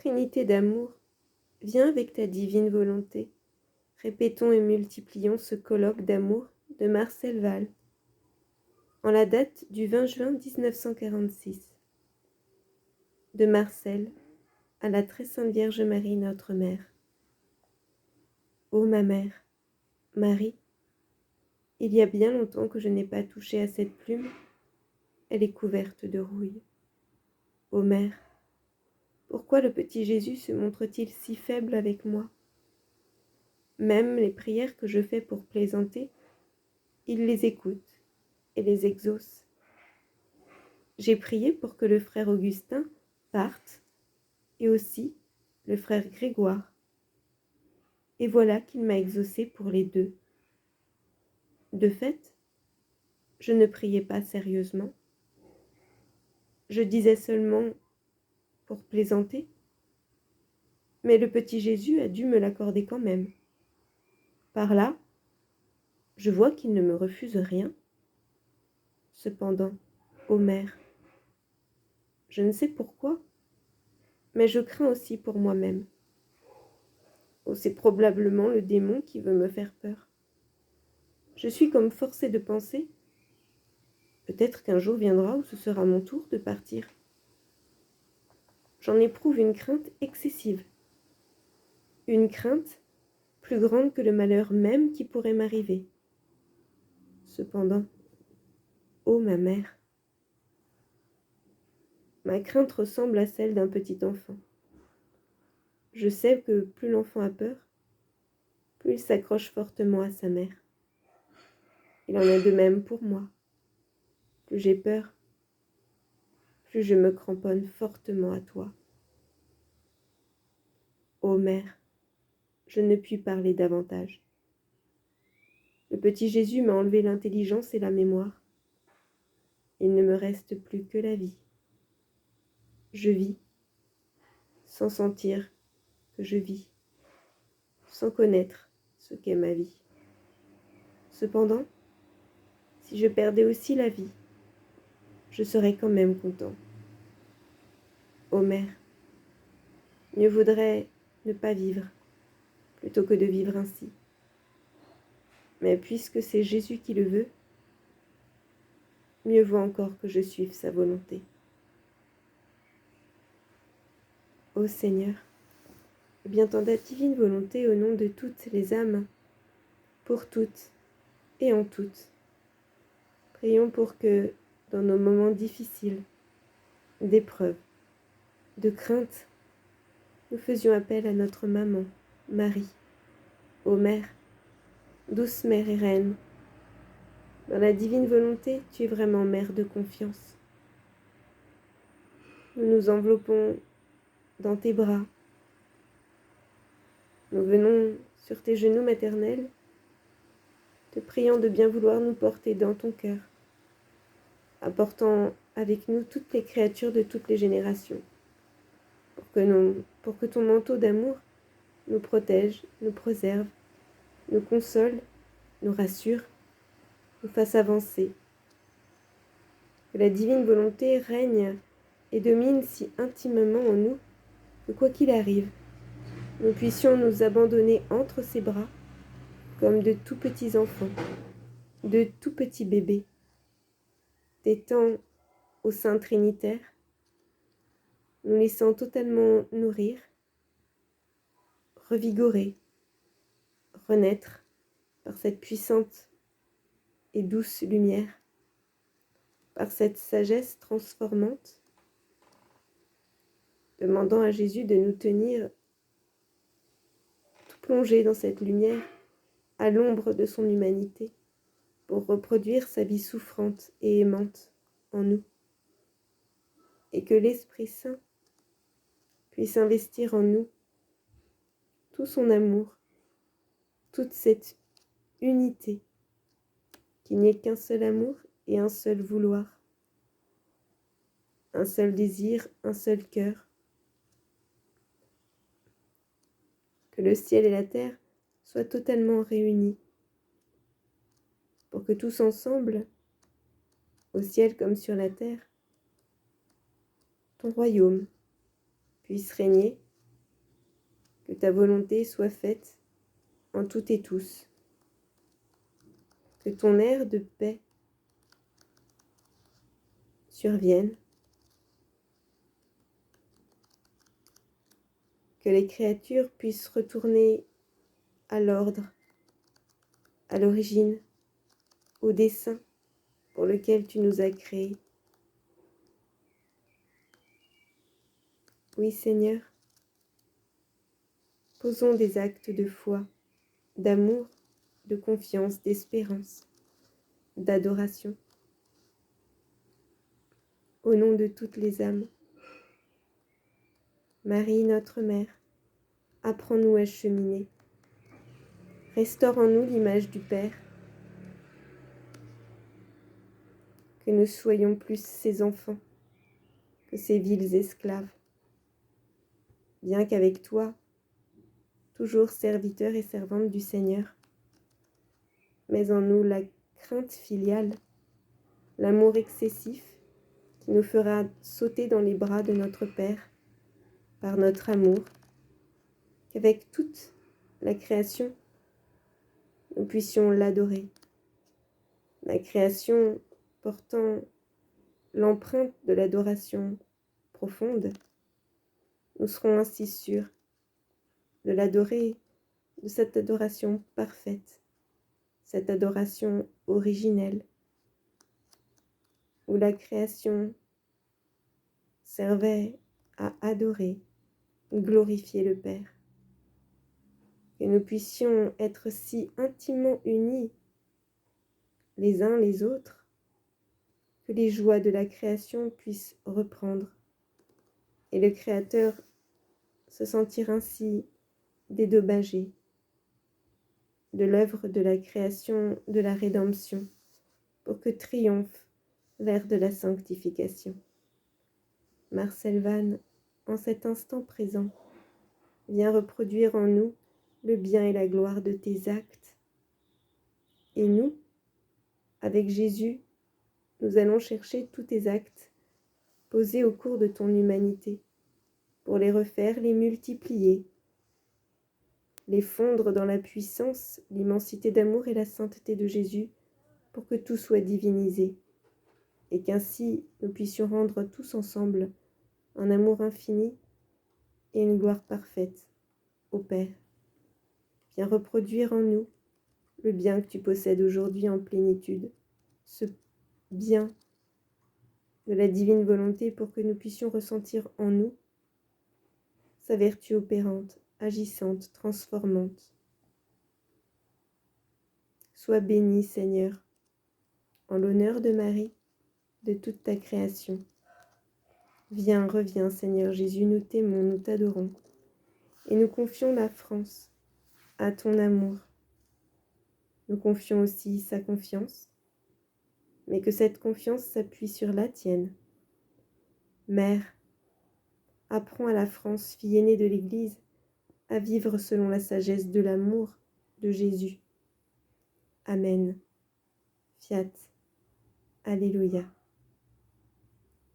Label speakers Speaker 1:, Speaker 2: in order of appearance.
Speaker 1: Trinité d'amour, viens avec ta divine volonté. Répétons et multiplions ce colloque d'amour de Marcel Val, en la date du 20 juin 1946. De Marcel à la très sainte Vierge Marie, notre Mère. Ô ma mère, Marie, il y a bien longtemps que je n'ai pas touché à cette plume, elle est couverte de rouille. Ô mère, pourquoi le petit Jésus se montre-t-il si faible avec moi? Même les prières que je fais pour plaisanter, il les écoute et les exauce. J'ai prié pour que le frère Augustin parte, et aussi le frère Grégoire. Et voilà qu'il m'a exaucé pour les deux. De fait, je ne priais pas sérieusement. Je disais seulement pour plaisanter. Mais le petit Jésus a dû me l'accorder quand même. Par là, je vois qu'il ne me refuse rien. Cependant, ô mère, je ne sais pourquoi, mais je crains aussi pour moi-même. Oh, c'est probablement le démon qui veut me faire peur. Je suis comme forcée de penser, peut-être qu'un jour viendra où ce sera mon tour de partir. J'en éprouve une crainte excessive. Une crainte plus grande que le malheur même qui pourrait m'arriver. Cependant, ô ma mère, ma crainte ressemble à celle d'un petit enfant. Je sais que plus l'enfant a peur, plus il s'accroche fortement à sa mère. Il en est de même pour moi. Plus j'ai peur, plus je me cramponne fortement à toi. Ô mère, je ne puis parler davantage. Le petit Jésus m'a enlevé l'intelligence et la mémoire. Il ne me reste plus que la vie. Je vis, sans sentir que je vis, sans connaître ce qu'est ma vie. Cependant, si je perdais aussi la vie, je serais quand même content. Ô mère, mieux vaudrait ne pas vivre plutôt que de vivre ainsi. Mais puisque c'est Jésus qui le veut, mieux vaut encore que je suive sa volonté. Ô Seigneur, bien tant ta divine volonté au nom de toutes les âmes, pour toutes et en toutes. Prions pour que, dans nos moments difficiles, d'épreuve, de crainte, nous faisions appel à notre maman, Marie, ô Mère, douce Mère et Reine. Dans la divine volonté, tu es vraiment Mère de confiance. Nous nous enveloppons dans tes bras. Nous venons sur tes genoux maternels, te priant de bien vouloir nous porter dans ton cœur, apportant avec nous toutes les créatures de toutes les générations, pour que ton manteau d'amour nous protège, nous préserve, nous console, nous rassure, nous fasse avancer. Que la divine volonté règne et domine si intimement en nous que quoi qu'il arrive, nous puissions nous abandonner entre ses bras comme de tout petits enfants, de tout petits bébés, t'étant au sein trinitaire, nous laissant totalement nourrir, revigorer, renaître par cette puissante et douce lumière, par cette sagesse transformante, demandant à Jésus de nous tenir tout plongés dans cette lumière, à l'ombre de son humanité, pour reproduire sa vie souffrante et aimante en nous, et que l'Esprit Saint puisse investir en nous tout son amour, toute cette unité, qu'il n'y ait qu'un seul amour et un seul vouloir, un seul désir, un seul cœur, que le ciel et la terre soient totalement réunis, pour que tous ensemble, au ciel comme sur la terre, ton royaume puisse régner que ta volonté soit faite en toutes et tous, que ton air de paix survienne, que les créatures puissent retourner à l'ordre, à l'origine, au dessein pour lequel tu nous as créés. Oui, Seigneur, posons des actes de foi, d'amour, de confiance, d'espérance, d'adoration, au nom de toutes les âmes. Marie, notre Mère, apprends-nous à cheminer. Restaure en nous l'image du Père, que nous soyons plus ses enfants que ses vils esclaves. Bien qu'avec toi, toujours serviteurs et servantes du Seigneur, mets en nous la crainte filiale, l'amour excessif qui nous fera sauter dans les bras de notre Père par notre amour, qu'avec toute la création, nous puissions l'adorer. La création portant l'empreinte de l'adoration profonde, nous serons ainsi sûrs de l'adorer, de cette adoration parfaite, cette adoration originelle, où la création servait à adorer, glorifier le Père. Que nous puissions être si intimement unis les uns les autres, que les joies de la création puissent reprendre, et le Créateur se sentir ainsi dédommagé de l'œuvre de la création, de la rédemption, pour que triomphe l'ère de la sanctification. Marcel Van, en cet instant présent, viens reproduire en nous le bien et la gloire de tes actes. Et nous, avec Jésus, nous allons chercher tous tes actes posés au cours de ton humanité, pour les refaire, les multiplier, les fondre dans la puissance, l'immensité d'amour et la sainteté de Jésus, pour que tout soit divinisé, et qu'ainsi nous puissions rendre tous ensemble un amour infini et une gloire parfaite au Père. Viens reproduire en nous le bien que tu possèdes aujourd'hui en plénitude, ce bien de la divine volonté, pour que nous puissions ressentir en nous sa vertu opérante, agissante, transformante. Sois béni, Seigneur, en l'honneur de Marie, de toute ta création. Viens, reviens, Seigneur Jésus, nous t'aimons, nous t'adorons, et nous confions la France à ton amour. Nous confions aussi sa confiance, mais que cette confiance s'appuie sur la tienne. Mère, apprends à la France, fille aînée de l'Église, à vivre selon la sagesse de l'amour de Jésus. Amen. Fiat. Alléluia.